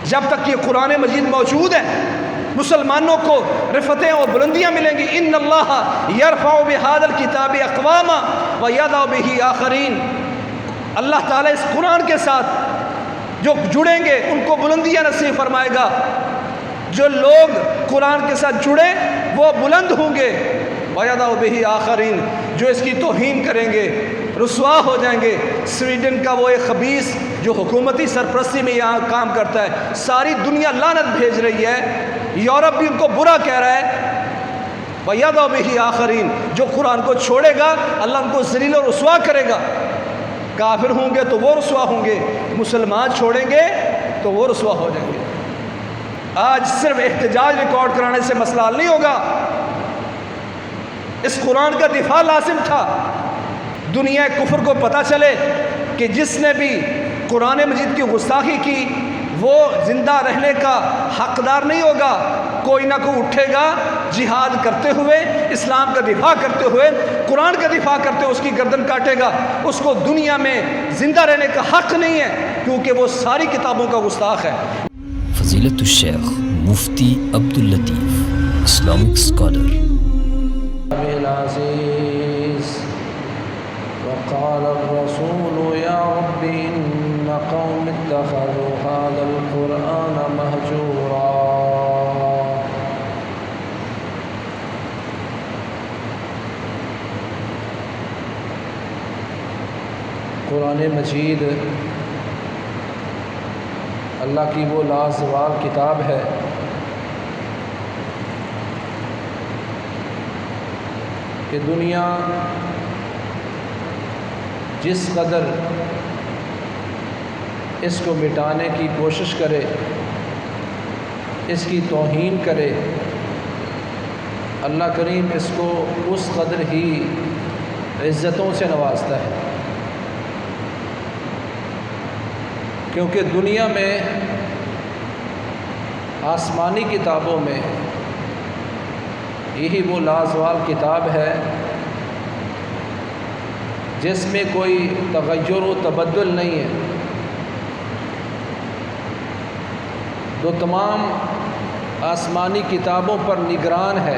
جب تک یہ قرآن مجید موجود ہے مسلمانوں کو رفتیں اور بلندیاں ملیں گی۔ ان اللہ یرفع بہذا الکتاب اقواما ویضع بہ آخرین، اللہ تعالیٰ اس قرآن کے ساتھ جو جڑیں گے ان کو بلندیاں نصیب فرمائے گا۔ جو لوگ قرآن کے ساتھ جڑے وہ بلند ہوں گے، وَيَضَعُ بِهِ آخرین، جو اس کی توہین کریں گے رسوا ہو جائیں گے۔ سویڈن کا وہ ایک خبیث جو حکومتی سرپرستی میں یہاں کام کرتا ہے، ساری دنیا لعنت بھیج رہی ہے، یورپ بھی ان کو برا کہہ رہا ہے۔ وَيَضَعُ بِهِ آخرین، جو قرآن کو چھوڑے گا اللہ ان کو ذلیل و رسوا کرے گا۔ کافر ہوں گے تو وہ رسوا ہوں گے، مسلمان چھوڑیں گے تو وہ رسوا ہو جائیں گے۔ آج صرف احتجاج ریکارڈ کرانے سے مسئلہ حل نہیں ہوگا، اس قرآن کا دفاع لازم تھا۔ دنیا کفر کو پتہ چلے کہ جس نے بھی قرآن مجید کی گستاخی کی وہ زندہ رہنے کا حقدار نہیں ہوگا۔ کوئی نہ کوئی اٹھے گا جہاد کرتے ہوئے، اسلام کا دفاع کرتے ہوئے، قرآن کا دفاع کرتے ہوئے اس کی گردن کاٹے گا۔ اس کو دنیا میں زندہ رہنے کا حق نہیں ہے کیونکہ وہ ساری کتابوں کا گستاخ ہے۔ فضیلت الشیخ مفتی عبداللطیف، اسلامک اسکالر۔ وقال الرسول يا رب إن قوم اتخذوا هذا القرآن مهجورا۔ قرآن مجید اللہ کی وہ لازوال کتاب ہے کہ دنیا جس قدر اس کو مٹانے کی کوشش کرے، اس کی توہین کرے، اللہ کریم اس کو اس قدر ہی عزتوں سے نوازتا ہے۔ کیونکہ دنیا میں آسمانی کتابوں میں یہی وہ لازوال کتاب ہے جس میں کوئی تغیر و تبدل نہیں ہے۔ جو تمام آسمانی کتابوں پر نگران ہے۔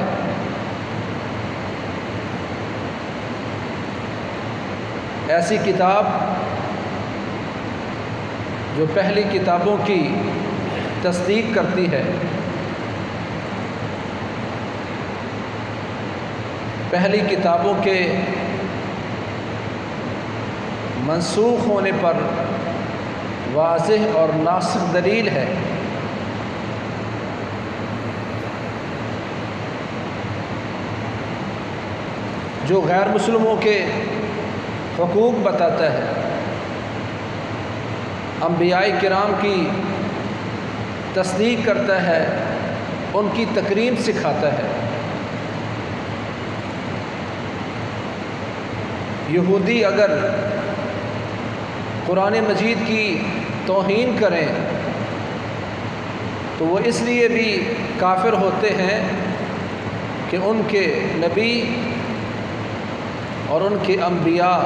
ایسی کتاب جو پہلی کتابوں کی تصدیق کرتی ہے، پہلی کتابوں کے منسوخ ہونے پر واضح اور ناسخ دلیل ہے۔ جو غیر مسلموں کے حقوق بتاتا ہے، انبیاء کرام کی تصدیق کرتا ہے، ان کی تکریم سکھاتا ہے۔ یہودی اگر قرآن مجید کی توہین کریں تو وہ اس لیے بھی کافر ہوتے ہیں کہ ان کے نبی اور ان کے انبیاء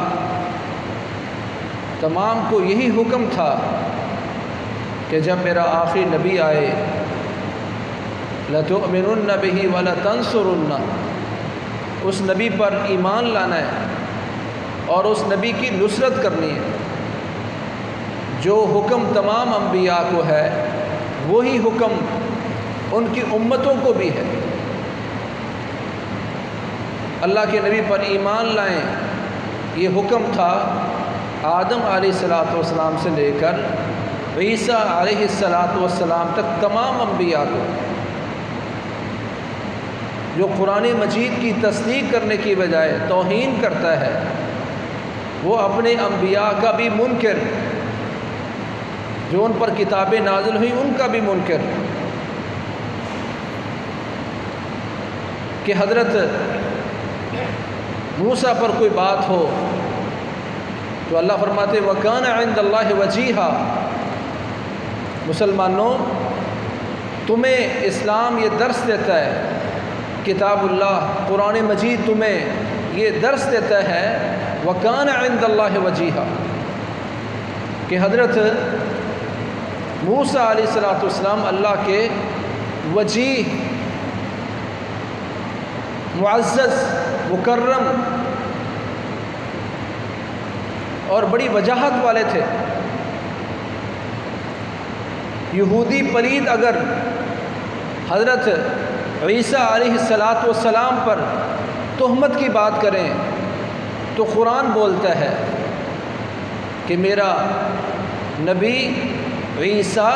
تمام کو یہی حکم تھا کہ جب میرا آخری نبی آئے لَتُؤْمِنُنَّ بِهِ وَلَتَنْصُرُنَّ، اس نبی پر ایمان لانا ہے اور اس نبی کی نصرت کرنی ہے۔ جو حکم تمام انبیاء کو ہے وہی حکم ان کی امتوں کو بھی ہے۔ اللہ کے نبی پر ایمان لائیں، یہ حکم تھا آدم علیہ السلام سے لے کر عیسیٰ علیہ السلام تک تمام انبیاء کو۔ جو قرآن مجید کی تصدیق کرنے کی بجائے توہین کرتا ہے وہ اپنے انبیاء کا بھی منکر، جو ان پر کتابیں نازل ہوئیں ان کا بھی منکر۔ کہ حضرت موسیٰ پر کوئی بات ہو تو اللہ فرماتے وَكَانَ عِندَ اللَّهِ وَجِيهًا، مسلمانوں تمہیں اسلام یہ درس دیتا ہے، کتاب اللہ قرآن مجید تمہیں یہ درس دیتا ہے وَكَانَ عِندَ اللَّهِ وَجِيهًا، کہ حضرت موسیٰ علیہ السلام اللہ کے وجیح، معزز، مکرم اور بڑی وجاہت والے تھے۔ یہودی پلید اگر حضرت عیسیٰ علیہ السلام پر تہمت کی بات کریں تو قرآن بولتا ہے کہ میرا نبی عیسیٰ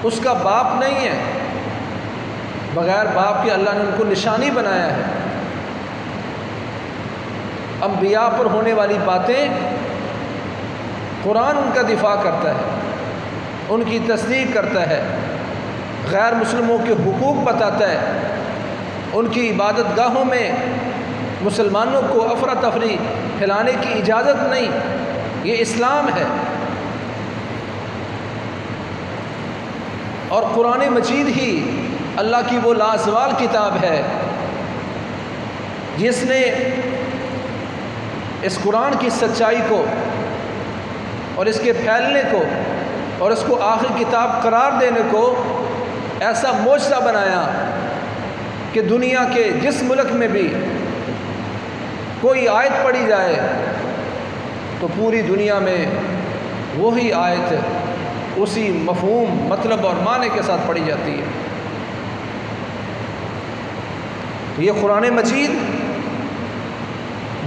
اس کا باپ نہیں ہے، بغیر باپ کے اللہ نے ان کو نشانی بنایا ہے۔ انبیاء پر ہونے والی باتیں قرآن ان کا دفاع کرتا ہے، ان کی تصدیق کرتا ہے، غیر مسلموں کے حقوق بتاتا ہے، ان کی عبادت گاہوں میں مسلمانوں کو افراتفری پھیلانے کی اجازت نہیں، یہ اسلام ہے۔ اور قرآن مجید ہی اللہ کی وہ لازوال کتاب ہے جس نے اس قرآن کی سچائی کو اور اس کے پھیلنے کو اور اس کو آخری کتاب قرار دینے کو ایسا معجزہ بنایا کہ دنیا کے جس ملک میں بھی کوئی آیت پڑھی جائے تو پوری دنیا میں وہی آیت اسی مفہوم، مطلب اور معنی کے ساتھ پڑھی جاتی ہے۔ یہ قرآن مجید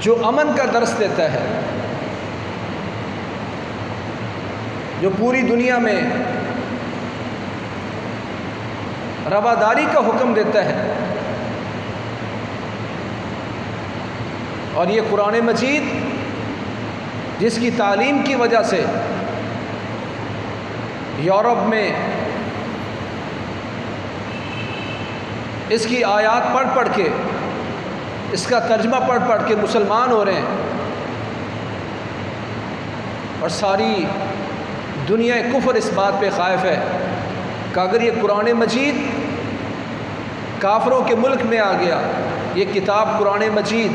جو امن کا درس دیتا ہے، جو پوری دنیا میں رواداری کا حکم دیتا ہے، اور یہ قرآن مجید جس کی تعلیم کی وجہ سے یورپ میں اس کی آیات پڑھ پڑھ کے، اس کا ترجمہ پڑھ پڑھ کے مسلمان ہو رہے ہیں، اور ساری دنیا کفر اس بات پہ خائف ہے کہ اگر یہ قرآن مجید کافروں کے ملک میں آ گیا، یہ کتاب قرآن مجید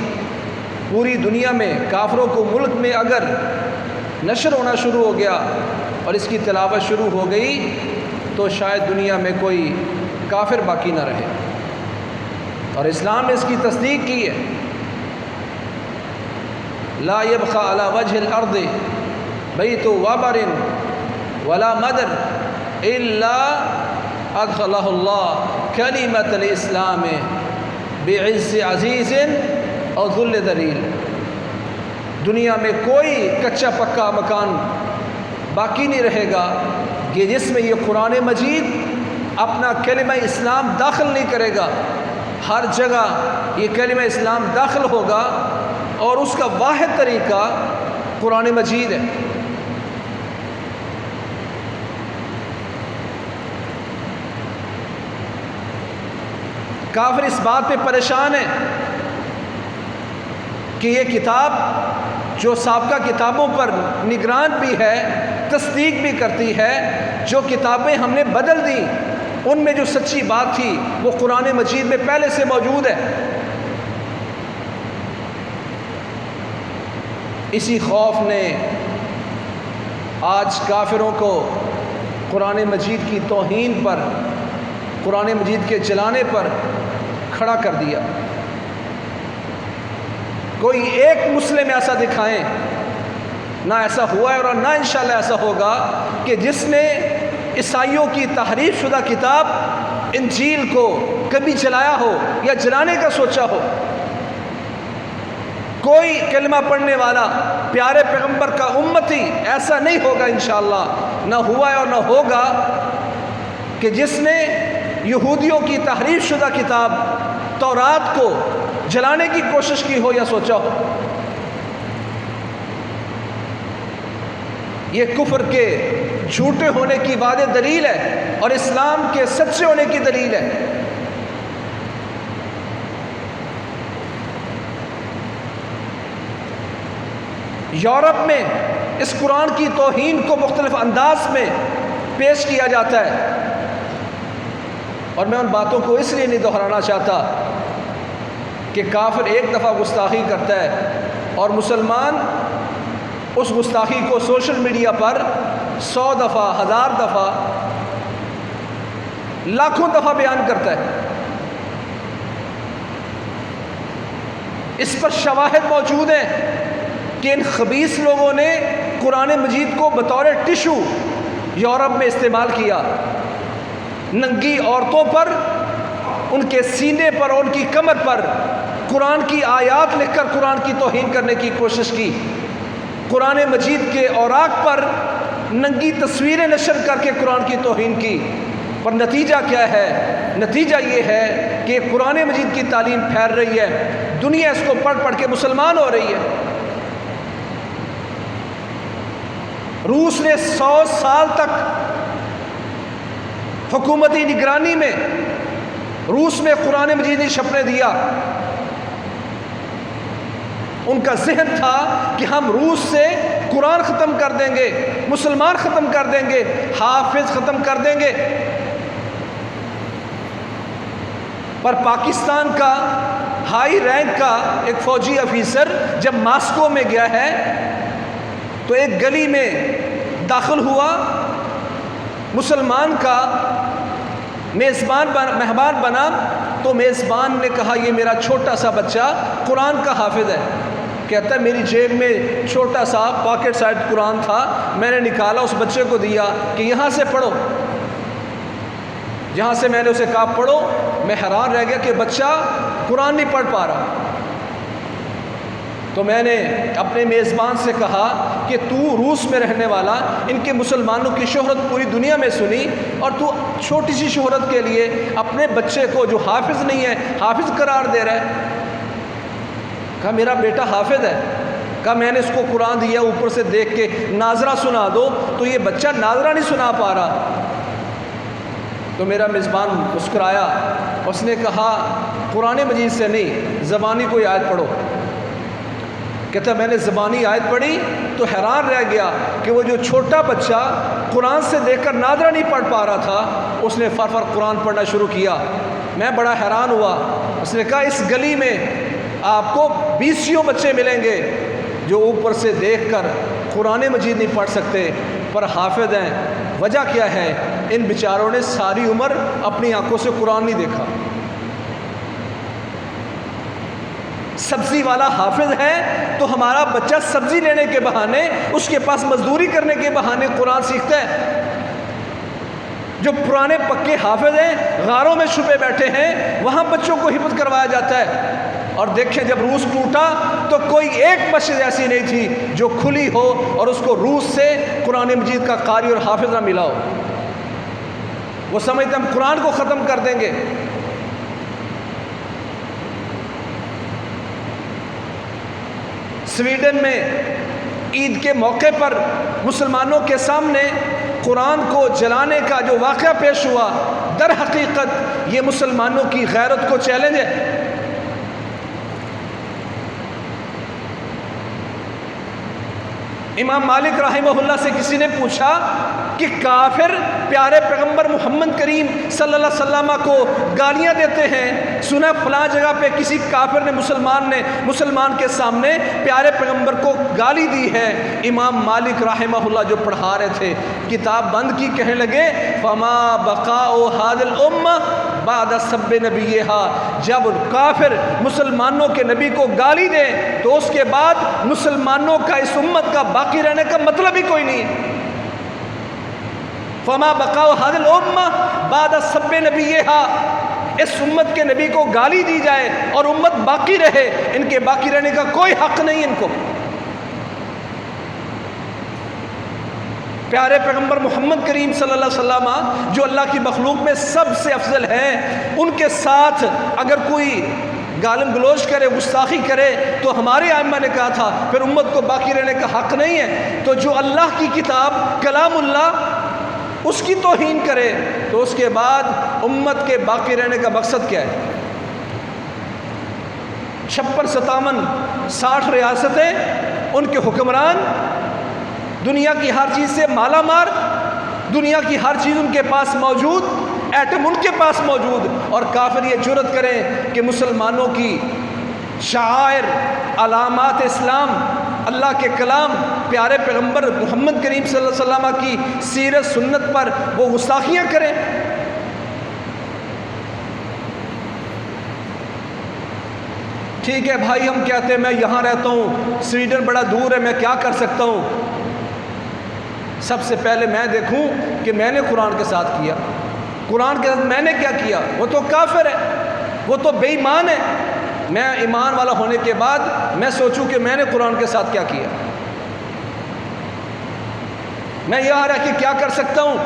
پوری دنیا میں کافروں کو ملک میں اگر نشر ہونا شروع ہو گیا اور اس کی تلاوت شروع ہو گئی تو شاید دنیا میں کوئی کافر باقی نہ رہے۔ اور اسلام نے اس کی تصدیق کی ہے، لا يبقى على وجه الارض بیت وبر ولا مدر الا ادخلہ اللہ کلمۃ الاسلام بعز عزیز اور ذل ذلیل۔ دنیا میں کوئی کچا پکا مکان باقی نہیں رہے گا کہ جس میں یہ قرآن مجید اپنا کلمہ اسلام داخل نہیں کرے گا۔ ہر جگہ یہ کلمہ اسلام داخل ہوگا، اور اس کا واحد طریقہ قرآن مجید ہے۔ کافر اس بات پہ پریشان ہے کہ یہ کتاب جو سابقہ کتابوں پر نگران بھی ہے، تصدیق بھی کرتی ہے، جو کتابیں ہم نے بدل دیں ان میں جو سچی بات تھی وہ قرآن مجید میں پہلے سے موجود ہے۔ اسی خوف نے آج کافروں کو قرآن مجید کی توہین پر، قرآن مجید کے جلانے پر کھڑا کر دیا۔ کوئی ایک مسلم ایسا دکھائیں، نہ ایسا ہوا ہے اور نہ انشاءاللہ ایسا ہوگا کہ جس نے عیسائیوں کی تحریف شدہ کتاب انجیل کو کبھی جلایا ہو یا جلانے کا سوچا ہو۔ کوئی کلمہ پڑھنے والا پیارے پیغمبر کا امتی ایسا نہیں ہوگا انشاءاللہ، نہ ہوا ہے اور نہ ہوگا کہ جس نے یہودیوں کی تحریف شدہ کتاب تورات کو جلانے کی کوشش کی ہو یا سوچا ہو۔ یہ کفر کے جھوٹے ہونے کی واضح دلیل ہے اور اسلام کے سچے ہونے کی دلیل ہے۔ یورپ میں اس قرآن کی توہین کو مختلف انداز میں پیش کیا جاتا ہے، اور میں ان باتوں کو اس لیے نہیں دہرانا چاہتا کہ کافر ایک دفعہ گستاخی کرتا ہے اور مسلمان اس گستاخی کو سوشل میڈیا پر 100 دفعہ، 1000 دفعہ، لاکھوں دفعہ بیان کرتا ہے. اس پر شواہد موجود ہیں کہ ان خبیث لوگوں نے قرآن مجید کو بطور ٹشو یورپ میں استعمال کیا. ننگی عورتوں پر، ان کے سینے پر اور ان کی کمر پر قرآن کی آیات لکھ کر قرآن کی توہین کرنے کی کوشش کی. قرآن مجید کے اوراق پر ننگی تصویریں نشر کر کے قرآن کی توہین کی. پر نتیجہ کیا ہے؟ نتیجہ یہ ہے کہ قرآن مجید کی تعلیم پھیل رہی ہے، دنیا اس کو پڑھ پڑھ کے مسلمان ہو رہی ہے. روس نے 100 سال تک حکومتی نگرانی میں روس میں قرآن مجید نہیں چھپنے دیا. ان کا ذہن تھا کہ ہم روس سے قرآن ختم کر دیں گے، مسلمان ختم کر دیں گے، حافظ ختم کر دیں گے. پر پاکستان کا ہائی رینک کا ایک فوجی افیسر جب ماسکو میں گیا ہے تو ایک گلی میں داخل ہوا، مسلمان کا مہمان بنا تو میزبان نے کہا یہ میرا چھوٹا سا بچہ قرآن کا حافظ ہے. کہتا ہے میری جیب میں چھوٹا سا پاکٹ سائز قرآن تھا، میں نے نکالا اس بچے کو دیا کہ یہاں سے پڑھو. جہاں سے میں نے اسے کہا پڑھو، میں حیران رہ گیا کہ بچہ قرآن نہیں پڑھ پا رہا. تو میں نے اپنے میزبان سے کہا کہ تو روس میں رہنے والا، ان کے مسلمانوں کی شہرت پوری دنیا میں سنی اور تو چھوٹی سی شہرت کے لیے اپنے بچے کو جو حافظ نہیں ہے حافظ قرار دے رہا ہے. کہا میرا بیٹا حافظ ہے. کہا میں نے اس کو قرآن دیا اوپر سے دیکھ کے ناظرہ سنا دو، تو یہ بچہ ناظرہ نہیں سنا پا رہا. تو میرا میزبان مسکرایا، اس نے کہا قرآن مجید سے نہیں، زبانی کوئی آیت پڑھو. کہتا میں نے زبانی آیت پڑھی تو حیران رہ گیا کہ وہ جو چھوٹا بچہ قرآن سے دیکھ کر ناظرہ نہیں پڑھ پا رہا تھا، اس نے فر قرآن پڑھنا شروع کیا. میں بڑا حیران ہوا. اس نے کہا اس گلی میں آپ کو 20 بچے ملیں گے جو اوپر سے دیکھ کر قرآن مجید نہیں پڑھ سکتے پر حافظ ہیں. وجہ کیا ہے؟ ان بیچاروں نے ساری عمر اپنی آنکھوں سے قرآن نہیں دیکھا. سبزی والا حافظ ہے تو ہمارا بچہ سبزی لینے کے بہانے، اس کے پاس مزدوری کرنے کے بہانے قرآن سیکھتا ہے. جو پرانے پکے حافظ ہیں غاروں میں چھپے بیٹھے ہیں، وہاں بچوں کو حفظ کروایا جاتا ہے. اور دیکھیں جب روس ٹوٹا تو کوئی ایک مسجد ایسی نہیں تھی جو کھلی ہو اور اس کو روس سے قرآن مجید کا قاری اور حافظ نہ ملا ہو. وہ سمجھتے ہم قرآن کو ختم کر دیں گے. سویڈن میں عید کے موقع پر مسلمانوں کے سامنے قرآن کو جلانے کا جو واقعہ پیش ہوا، در حقیقت یہ مسلمانوں کی غیرت کو چیلنج ہے. امام مالک رحمہ اللہ سے کسی نے پوچھا کہ کافر پیارے پیغمبر محمد کریم صلی اللہ علیہ وسلم کو گالیاں دیتے ہیں، سنا فلاں جگہ پہ کسی کافر نے مسلمان کے سامنے پیارے پیغمبر کو گالی دی ہے. امام مالک رحمہ اللہ جو پڑھا رہے تھے کتاب بند کی، کہنے لگے فما بقاء هذه الامه بعد سب نبیہا. جب کافر مسلمانوں کے نبی کو گالی دے تو اس کے بعد مسلمانوں کا اس امت کا باقی رہنے کا مطلب ہی کوئی نہیں. فما بقاء هذه الامه بعد سب نبیہا. اس امت کے نبی کو گالی دی جائے اور امت باقی رہے، ان کے باقی رہنے کا کوئی حق نہیں ان کو. پیارے پیغمبر محمد کریم صلی اللہ علیہ وسلم جو اللہ کی مخلوق میں سب سے افضل ہیں، ان کے ساتھ اگر کوئی گالم گلوچ کرے، گستاخی کرے تو ہمارے ائمہ نے کہا تھا پھر امت کو باقی رہنے کا حق نہیں ہے. تو جو اللہ کی کتاب کلام اللہ اس کی توہین کرے تو اس کے بعد امت کے باقی رہنے کا مقصد کیا ہے؟ 56 57 60 ریاستیں، ان کے حکمران دنیا کی ہر چیز سے مالا مال، دنیا کی ہر چیز ان کے پاس موجود، ایٹم ان کے پاس موجود، اور کافر یہ جرأت کریں کہ مسلمانوں کی شعائر، علامات اسلام، اللہ کے کلام، پیارے پیغمبر محمد کریم صلی اللہ علیہ وسلم کی سیرت سنت پر وہ گستاخیاں کریں؟ ٹھیک ہے بھائی، ہم کہتے ہیں میں یہاں رہتا ہوں، سویڈن بڑا دور ہے، میں کیا کر سکتا ہوں؟ سب سے پہلے میں دیکھوں کہ میں نے قرآن کے ساتھ کیا، قرآن کے ساتھ میں نے کیا کیا؟ وہ تو کافر ہے، وہ تو بے ایمان ہے۔ میں ایمان والا ہونے کے بعد میں سوچوں کہ میں نے قرآن کے ساتھ کیا کیا، میں یہاں رہ کے کیا کر سکتا ہوں؟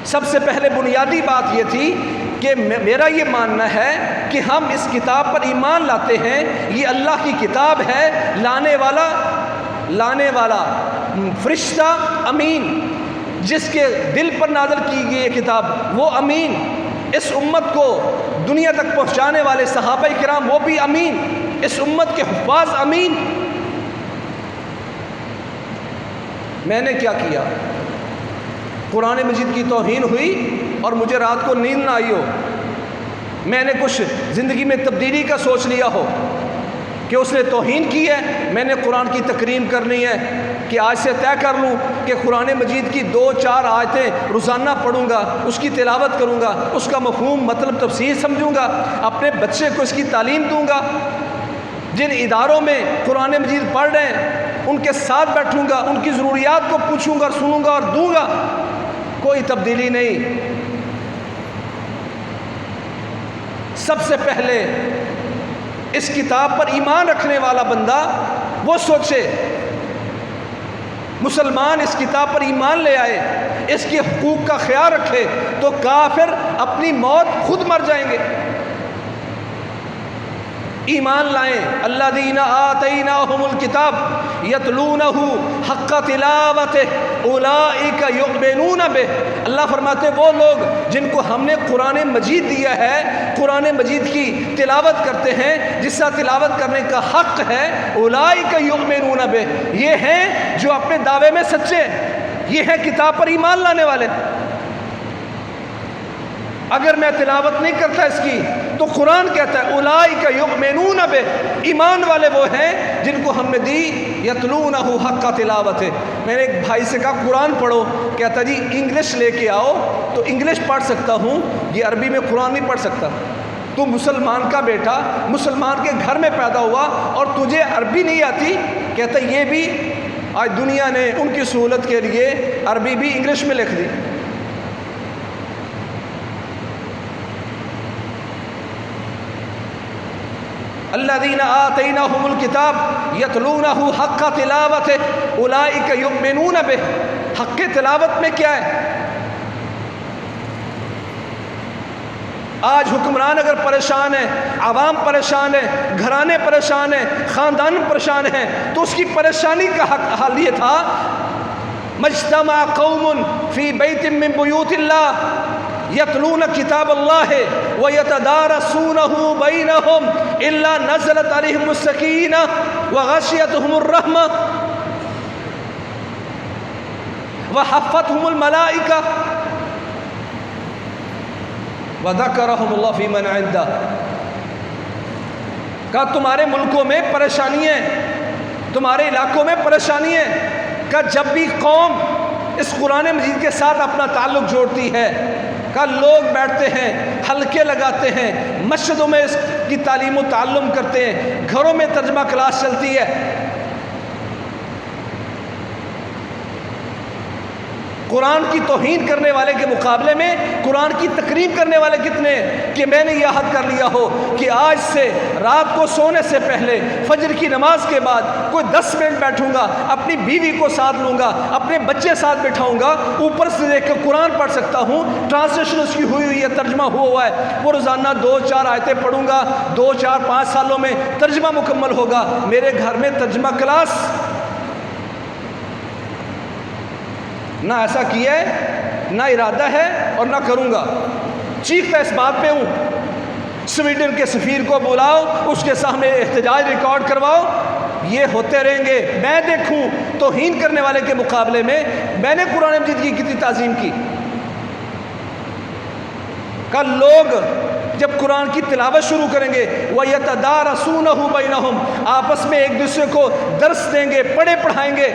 سب سے پہلے بنیادی بات یہ تھی کہ میرا یہ ماننا ہے کہ ہم اس کتاب پر ایمان لاتے ہیں، یہ اللہ کی کتاب ہے، لانے والا فرشتہ امین، جس کے دل پر نازل کی گئی یہ کتاب وہ امین، اس امت کو دنیا تک پہنچانے والے صحابہ کرام وہ بھی امین، اس امت کے حفاظ امین۔ میں نے کیا کیا؟ قرآن مجید کی توہین ہوئی اور مجھے رات کو نیند نہ آئی ہو، میں نے کچھ زندگی میں تبدیلی کا سوچ لیا ہو کہ اس نے توہین کی ہے، میں نے قرآن کی تکریم کرنی ہے کہ آج سے طے کر لوں کہ قرآن مجید کی 2-4 آیتیں روزانہ پڑھوں گا، اس کی تلاوت کروں گا، اس کا مفہوم مطلب تفسیر سمجھوں گا، اپنے بچے کو اس کی تعلیم دوں گا، جن اداروں میں قرآن مجید پڑھ رہے ہیں ان کے ساتھ بیٹھوں گا، ان کی ضروریات کو پوچھوں گا اور سنوں گا اور دوں گا۔ کوئی تبدیلی نہیں۔ سب سے پہلے اس کتاب پر ایمان رکھنے والا بندہ وہ سوچے، مسلمان اس کتاب پر ایمان لے آئے، اس کے حقوق کا خیال رکھے، تو کافر اپنی موت خود مر جائیں گے۔ ایمان لائیں، الذین آتیناہم الکتاب یتلونہ حق تلاوتہ اولئک یؤمنون بہ۔ اللہ فرماتے ہیں وہ لوگ جن کو ہم نے قرآن مجید دیا ہے، قرآن مجید کی تلاوت کرتے ہیں، جس کا تلاوت کرنے کا حق ہے، اولئک یؤمنون بہ، یہ ہیں جو اپنے دعوے میں سچے، یہ ہیں کتاب پر ایمان لانے والے۔ اگر میں تلاوت نہیں کرتا اس کی تو قرآن کہتا ہے اولئک یؤمنون بہ، ایمان والے وہ ہیں جن کو ہم نے دی یتلونہ حق تلاوت ہے۔ میں نے ایک بھائی سے کہا قرآن پڑھو، کہتا جی انگلش لے کے آؤ تو انگلش پڑھ سکتا ہوں، یہ عربی میں قرآن نہیں پڑھ سکتا۔ تو مسلمان کا بیٹا مسلمان کے گھر میں پیدا ہوا اور تجھے عربی نہیں آتی؟ کہتا یہ بھی آج دنیا نے ان کی سہولت کے لیے عربی بھی انگلش میں لکھ دی۔ الذین آتیناہم الکتاب یتلونہ حق تلاوتہ اولئک یؤمنون بہ۔ حق تلاوت میں کیا ہے؟ آج حکمران اگر پریشان ہے، عوام پریشان ہے، گھرانے پریشان ہیں، خاندان پریشان ہیں، تو اس کی پریشانی کا حل یہ تھا مجتمع قوم فی بیت من بیوت اللہ یتلون کتاب اللہ ویتدارسونہ بینہم الا نزلت علیہم السکینہ وغشیتہم الرحمہ وحفتہم الملائکہ وذکرہم اللہ فی من عندہ۔ کہا تمہارے ملکوں میں پریشانی ہے، تمہارے علاقوں میں پریشانی ہے، کہ جب بھی قوم اس قرآن مجید کے ساتھ اپنا تعلق جوڑتی ہے، کہ لوگ بیٹھتے ہیں، حلقے لگاتے ہیں، مسجدوں میں اس کی تعلیم و تعلم کرتے ہیں، گھروں میں ترجمہ کلاس چلتی ہے۔ قرآن کی توہین کرنے والے کے مقابلے میں قرآن کی تکریم کرنے والے کتنے ہیں؟ کہ میں نے یہ عہد کر لیا ہو کہ آج سے رات کو سونے سے پہلے فجر کی نماز کے بعد کوئی 10 منٹ بیٹھوں گا، اپنی بیوی کو ساتھ لوں گا، اپنے بچے ساتھ بٹھاؤں گا، اوپر سے دیکھ کے قرآن پڑھ سکتا ہوں، ٹرانسلیشن اس کی ہوئی ہے، ترجمہ ہوا ہے، وہ روزانہ 2-4 آیتیں پڑھوں گا، 2-4-5 سالوں میں ترجمہ مکمل ہوگا۔ میرے گھر میں ترجمہ کلاس نہ ایسا کیا ہے، نہ ارادہ ہے اور نہ کروں گا۔ چیختا اس بات پہ ہوں، سویڈن کے سفیر کو بلاؤ، اس کے سامنے احتجاج ریکارڈ کرواؤ، یہ ہوتے رہیں گے۔ میں دیکھوں توہین کرنے والے کے مقابلے میں نے قرآن مجید کی کتنی تعظیم کی۔ کل لوگ جب قرآن کی تلاوت شروع کریں گے وَيَتَدَارَسُونَهُ بَيْنَهُمْ آپس میں ایک دوسرے کو درس دیں گے، پڑھائیں گے.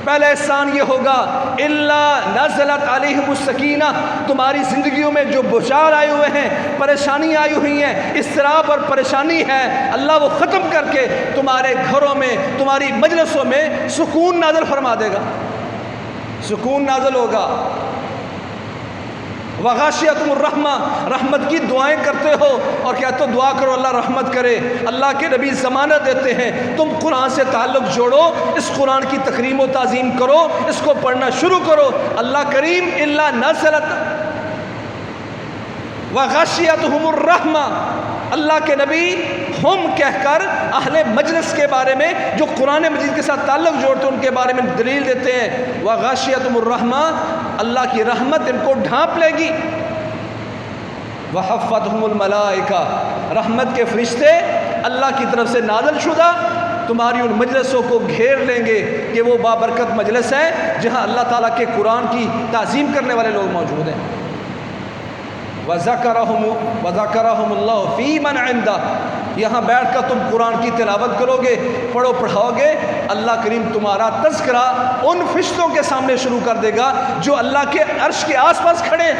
پہلا احسان یہ ہوگا اِلَّا نَزَلَتْ عَلَيْهِمُ السَّكِينَةُ تمہاری زندگیوں میں جو بچار آئے ہوئے ہیں، پریشانی آئی ہوئی ہیں، اضطراب اور پریشانی ہے، اللہ وہ ختم کر کے تمہارے گھروں میں، تمہاری مجلسوں میں سکون نازل فرما دے گا، سکون نازل ہوگا. وغاشیتم الرحمہ رحمت کی دعائیں کرتے ہو اور کہتے ہو دعا کرو اللہ رحمت کرے. اللہ کے نبی ضمانت دیتے ہیں تم قرآن سے تعلق جوڑو، اس قرآن کی تکریم و تعظیم کرو، اس کو پڑھنا شروع کرو. اللہ کریم الا نزلت وغاشیتہم الرحمہ اللہ کے نبی ہم کہہ کر اہل مجلس کے بارے میں جو قرآن مجید کے ساتھ تعلق جوڑتے ہیں ان کے بارے میں دلیل دیتے ہیں. وغاشیتہم الرحمہ اللہ کی رحمت ان کو ڈھانپ لے گی. وحفتہم الملائکہ رحمت کے فرشتے اللہ کی طرف سے نازل شدہ تمہاری ان مجلسوں کو گھیر لیں گے کہ وہ بابرکت مجلس ہے جہاں اللہ تعالیٰ کے قرآن کی تعظیم کرنے والے لوگ موجود ہیں. وَذَكَرَهُمُ اللَّهُ فِي مَنْ عِنْدَهُ یہاں بیٹھ کر تم قرآن کی تلاوت کرو گے، پڑھاؤ گے، اللہ کریم تمہارا تذکرہ ان فرشتوں کے سامنے شروع کر دے گا جو اللہ کے عرش کے آس پاس کھڑے ہیں.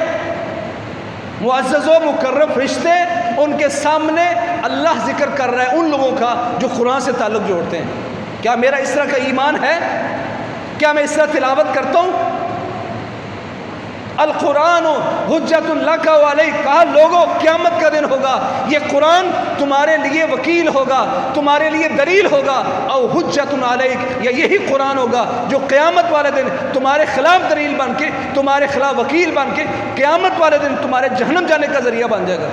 معزز و مکرم فرشتے ان کے سامنے اللہ ذکر کر رہا ہے ان لوگوں کا جو قرآن سے تعلق جوڑتے ہیں. کیا میرا اس طرح کا ایمان ہے؟ کیا میں اس طرح تلاوت کرتا ہوں؟ القرآن حجت لک و علیک کہا لوگوں قیامت کا دن ہوگا، یہ قرآن تمہارے لیے وکیل ہوگا، تمہارے لیے دلیل ہوگا. او حجت علیک یا یہی قرآن ہوگا جو قیامت والے دن تمہارے خلاف دلیل بن کے، تمہارے خلاف وکیل بن کے قیامت والے دن تمہارے جہنم جانے کا ذریعہ بن جائے گا.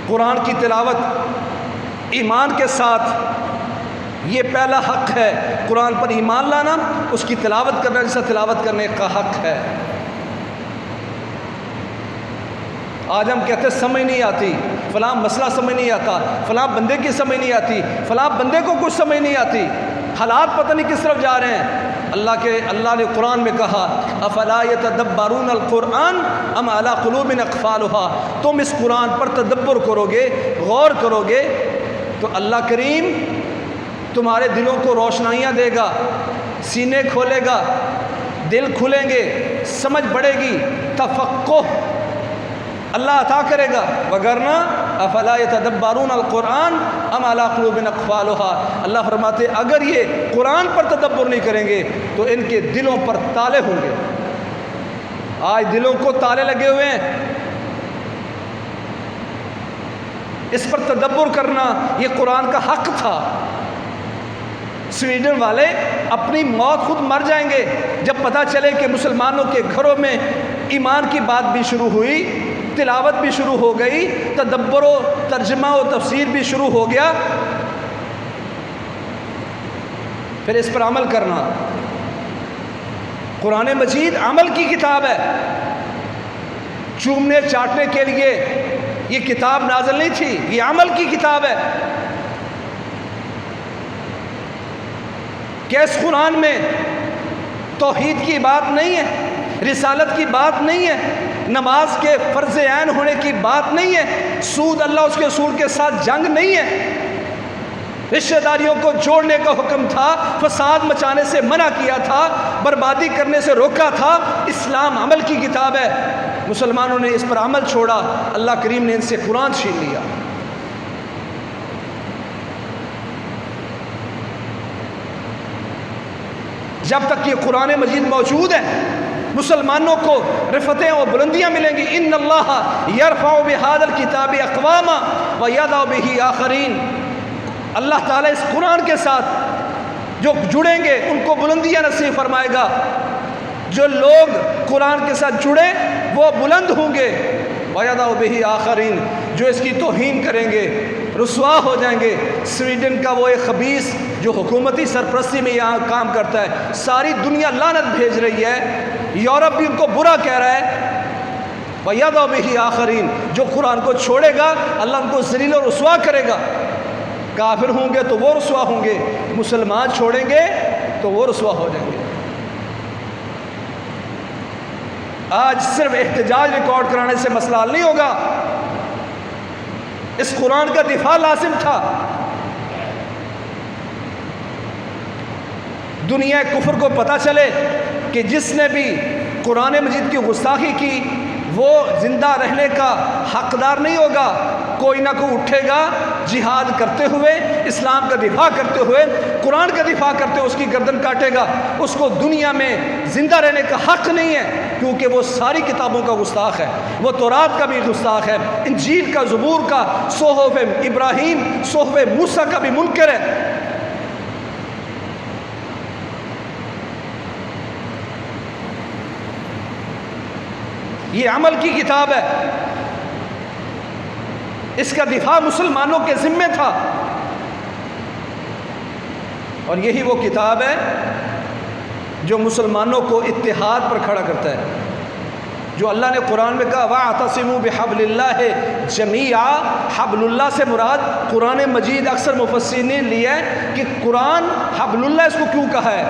قرآن کی تلاوت ایمان کے ساتھ یہ پہلا حق ہے. قرآن پر ایمان لانا، اس کی تلاوت کرنا جیسا تلاوت کرنے کا حق ہے. آج ہم کہتے سمجھ نہیں آتی، فلاں مسئلہ سمجھ نہیں آتا، فلاں بندے کی سمجھ نہیں آتی، فلاں بندے کو کچھ سمجھ نہیں آتی، حالات پتہ نہیں کس طرف جا رہے ہیں. اللہ نے قرآن میں کہا افلا یتدبرون القرآن ام علی قلوب اقفالها تم اس قرآن پر تدبر کرو گے، غور کرو گے تو اللہ کریم تمہارے دلوں کو روشنائیاں دے گا، سینے کھولے گا، دل کھلیں گے، سمجھ بڑھے گی، تفقہ اللہ عطا کرے گا. وگرنہ افلا یتدبرون القرآن ام علی قلوب اقفالها اللہ فرماتے اگر یہ قرآن پر تدبر نہیں کریں گے تو ان کے دلوں پر تالے ہوں گے. آج دلوں کو تالے لگے ہوئے ہیں. اس پر تدبر کرنا یہ قرآن کا حق تھا. سویڈن والے اپنی موت خود مر جائیں گے جب پتہ چلے کہ مسلمانوں کے گھروں میں ایمان کی بات بھی شروع ہوئی، تلاوت بھی شروع ہو گئی، تدبر و ترجمہ و تفسیر بھی شروع ہو گیا. پھر اس پر عمل کرنا. قرآن مجید عمل کی کتاب ہے. چومنے چاٹنے کے لیے یہ کتاب نازل نہیں تھی، یہ عمل کی کتاب ہے. کہ اس قرآن میں توحید کی بات نہیں ہے، رسالت کی بات نہیں ہے، نماز کے فرض عین ہونے کی بات نہیں ہے، سود اللہ اس کے اصول کے ساتھ جنگ نہیں ہے، رشتہ داریوں کو جوڑنے کا حکم تھا، فساد مچانے سے منع کیا تھا، بربادی کرنے سے روکا تھا. اسلام عمل کی کتاب ہے. مسلمانوں نے اس پر عمل چھوڑا، اللہ کریم نے ان سے قرآن چھین لیا. جب تک یہ قرآن مجید موجود ہے مسلمانوں کو رفتیں اور بلندیاں ملیں گی. ان اللہ یرفع بہذا الکتاب اقواما ویضع بہ آخرین. اللہ تعالیٰ اس قرآن کے ساتھ جو جڑیں گے ان کو بلندیاں نصیب فرمائے گا. جو لوگ قرآن کے ساتھ جڑے وہ بلند ہوں گے. ویضع بہ آخرین جو اس کی توہین کریں گے رسوا ہو جائیں گے. سویڈن کا وہ ایک خبیث جو حکومتی سرپرستی میں یہاں کام کرتا ہے، ساری دنیا لعنت بھیج رہی ہے، یورپ بھی ان کو برا کہہ رہا ہے. وَيَضَعُ بِهِ آخَرِينَ جو قرآن کو چھوڑے گا اللہ ان کو ذلیل و رسوا کرے گا. کافر ہوں گے تو وہ رسوا ہوں گے، مسلمان چھوڑیں گے تو وہ رسوا ہو جائیں گے. آج صرف احتجاج ریکارڈ کرانے سے مسئلہ حل نہیں ہوگا، اس قرآن کا دفاع لازم تھا۔ دنیا کفر کو پتہ چلے کہ جس نے بھی قرآن مجید کی گستاخی کی وہ زندہ رہنے کا حقدار نہیں ہوگا، کوئی نہ کوئی اٹھے گا جہاد کرتے ہوئے، اسلام کا دفاع کرتے ہوئے، قرآن کا دفاع کرتے ہوئے اس کی گردن کاٹے گا، اس کو دنیا میں زندہ رہنے کا حق نہیں ہے، کیونکہ وہ ساری کتابوں کا گستاخ ہے، وہ تورات کا بھی گستاخ ہے، انجیل کا، زبور کا، صحف ابراہیم، صحف موسیٰ کا بھی منکر ہے۔ یہ عمل کی کتاب ہے، اس کا دفاع مسلمانوں کے ذمہ تھا، اور یہی وہ کتاب ہے جو مسلمانوں کو اتحاد پر کھڑا کرتا ہے۔ جو اللہ نے قرآن میں کہا وَاعْتَصِمُوا بِحَبْلِ اللَّهِ جَمِيعًا، حبل اللہ سے مراد قرآن مجید، اکثر مفسرین نے لیا ہے کہ قرآن حبل اللہ اس کو کیوں کہا ہے۔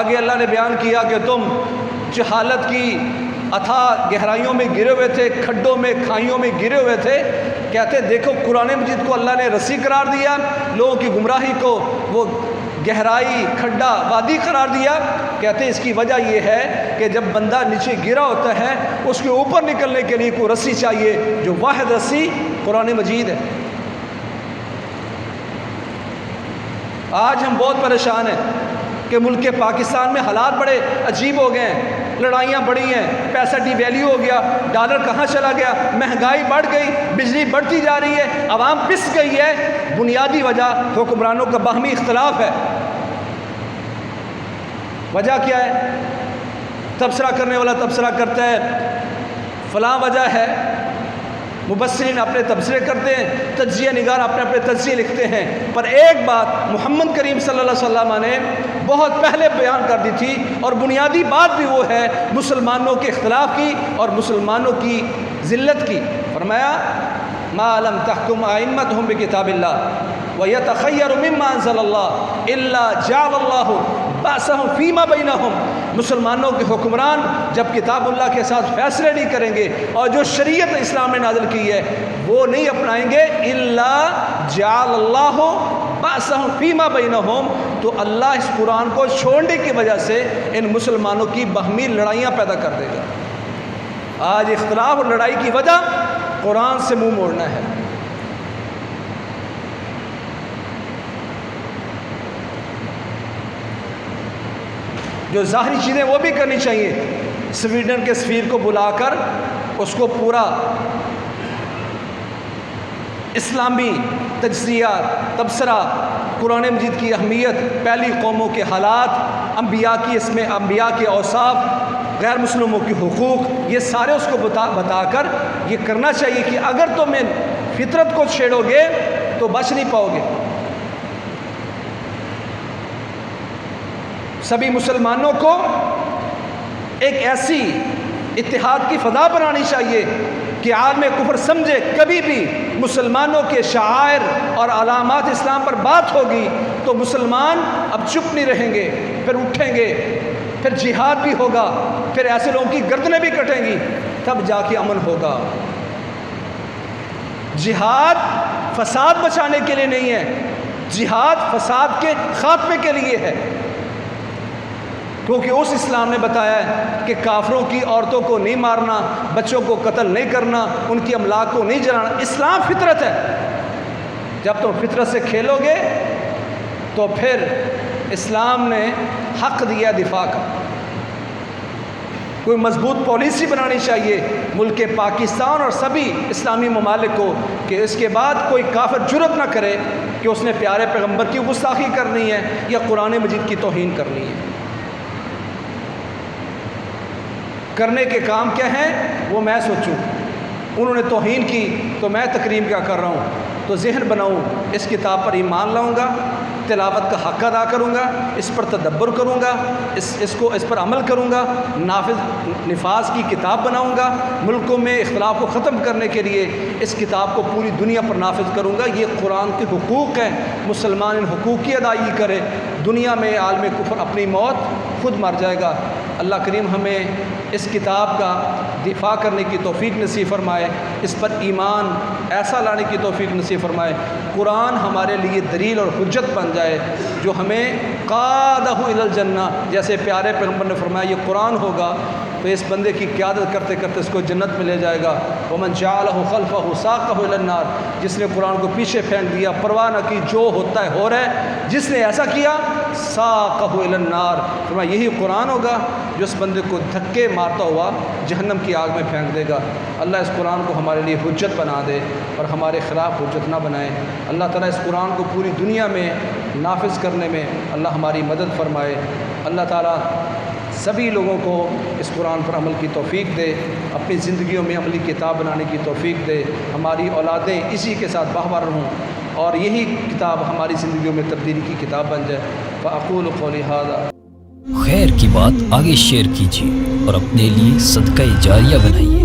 آگے اللہ نے بیان کیا کہ تم جہالت کی اتھا گہرائیوں میں گرے ہوئے تھے، کھڈوں میں، کھائیوں میں گرے ہوئے تھے، کہتے دیکھو قرآن مجید کو اللہ نے رسی قرار دیا، لوگوں کی گمراہی کو وہ گہرائی، کھڈا، وادی قرار دیا۔ کہتے اس کی وجہ یہ ہے کہ جب بندہ نیچے گرا ہوتا ہے اس کے اوپر نکلنے کے لیے کوئی رسی چاہیے، جو واحد رسی قرآن مجید ہے۔ آج ہم بہت پریشان ہیں کہ ملک پاکستان میں حالات بڑے عجیب ہو گئے ہیں، لڑائیاں بڑھی ہیں، پیسہ ڈی ویلیو ہو گیا، ڈالر کہاں چلا گیا، مہنگائی بڑھ گئی، بجلی بڑھتی جا رہی ہے، عوام پس گئی ہے۔ بنیادی وجہ حکمرانوں کا باہمی اختلاف ہے۔ وجہ کیا ہے؟ تبصرہ کرنے والا تبصرہ کرتا ہے فلاں وجہ ہے، مبصرین اپنے تبصرے کرتے ہیں، تجزیہ نگار اپنے اپنے تجزیے لکھتے ہیں، پر ایک بات محمد کریم صلی اللہ علیہ وسلم نے بہت پہلے بیان کر دی تھی، اور بنیادی بات بھی وہ ہے مسلمانوں کے اختلاف کی اور مسلمانوں کی ذلت کی۔ فرمایا ما لم تحکم ائمتهم بکتاب اللہ ویتخیر مما انزل اللہ الا جعل اللہ بأسهم فیما بینہم۔ مسلمانوں کے حکمران جب کتاب اللہ کے ساتھ فیصلے نہیں کریں گے اور جو شریعت اسلام نے نازل کی ہے وہ نہیں اپنائیں گے، الا جعل اللہ بأسهم فیما بینہم، تو اللہ اس قرآن کو چھوڑنے کی وجہ سے ان مسلمانوں کی باہمی لڑائیاں پیدا کر دے گا۔ آج اختلاف اور لڑائی کی وجہ قرآن سے منہ موڑنا ہے۔ جو ظاہری چیزیں وہ بھی کرنی چاہیے، سویڈن کے سفیر کو بلا کر اس کو پورا اسلامی تجزیہ، تبصرہ، قرآن مجید کی اہمیت، پہلی قوموں کے حالات، انبیاء کی اس میں انبیاء کے اوصاف، غیر مسلموں کی حقوق، یہ سارے اس کو بتا کر یہ کرنا چاہیے کہ اگر تم فطرت کو چھیڑو گے تو بچ نہیں پاؤ گے۔ سبھی مسلمانوں کو ایک ایسی اتحاد کی فضا بنانی چاہیے کہ عالم کفر سمجھے کبھی بھی مسلمانوں کے شعائر اور علامات اسلام پر بات ہوگی تو مسلمان اب چپ نہیں رہیں گے، پھر اٹھیں گے، پھر جہاد بھی ہوگا، پھر ایسے لوگوں کی گردنیں بھی کٹیں گی، تب جا کے امن ہوگا۔ جہاد فساد بچانے کے لیے نہیں ہے، جہاد فساد کے خاتمے کے لیے ہے، کیونکہ اس اسلام نے بتایا ہے کہ کافروں کی عورتوں کو نہیں مارنا، بچوں کو قتل نہیں کرنا، ان کی املاک کو نہیں جلانا۔ اسلام فطرت ہے، جب تم فطرت سے کھیلو گے تو پھر اسلام نے حق دیا دفاع کا۔ کوئی مضبوط پالیسی بنانی چاہیے ملک پاکستان اور سبھی اسلامی ممالک کو کہ اس کے بعد کوئی کافر جرت نہ کرے کہ اس نے پیارے پیغمبر کی گستاخی کرنی ہے یا قرآن مجید کی توہین کرنی ہے۔ کرنے کے کام کیا ہیں وہ میں سوچوں، انہوں نے توہین کی تو میں تکریم کیا کر رہا ہوں، تو ذہن بناؤں، اس کتاب پر ایمان لاؤں گا، تلاوت کا حق ادا کروں گا، اس پر تدبر کروں گا، اس پر عمل کروں گا، نفاذ کی کتاب بناؤں گا، ملکوں میں اختلاف کو ختم کرنے کے لیے اس کتاب کو پوری دنیا پر نافذ کروں گا۔ یہ قرآن کے حقوق ہیں، مسلمان ان حقوق کی ادائیگی کرے، دنیا میں عالم کفر اپنی موت خود مر جائے گا۔ اللہ کریم ہمیں اس کتاب کا دفاع کرنے کی توفیق نصیب فرمائے، اس پر ایمان ایسا لانے کی توفیق نصیب فرمائے، قرآن ہمارے لیے دلیل اور حجت بن جائے جو ہمیں قادہ الی الجنہ، جیسے پیارے پیغمبر نے فرمایا یہ قرآن ہوگا تو اس بندے کی قیادت کرتے کرتے اس کو جنت میں لے جائے گا۔ ومن جعلہ خلفہ ساقہ الی النار، جس نے قرآن کو پیچھے پھینک دیا، پرواہ نہ کی، جو ہوتا ہے ہو رہا ہے، جس نے ایسا کیا ساقہ الی النار، فرمایا یہی قرآن ہوگا جو اس بندے کو دھکے مارتا ہوا جہنم کی آگ میں پھینک دے گا۔ اللہ اس قرآن کو ہمارے لیے حجت بنا دے اور ہمارے خلاف حجت نہ بنائے۔ اللہ تعالیٰ اس قرآن کو پوری دنیا میں نافذ کرنے میں اللہ ہماری مدد فرمائے۔ اللہ تعالیٰ سبھی لوگوں کو اس قرآن پر عمل کی توفیق دے، اپنی زندگیوں میں عملی کتاب بنانے کی توفیق دے، ہماری اولادیں اسی کے ساتھ باہر رہوں اور یہی کتاب ہماری زندگیوں میں تبدیلی کی کتاب بن جائے۔ فاقول قولی ھذا۔ خیر کی بات آگے شیئر کیجیے اور اپنے لیے صدقہ جاریہ بنائیے۔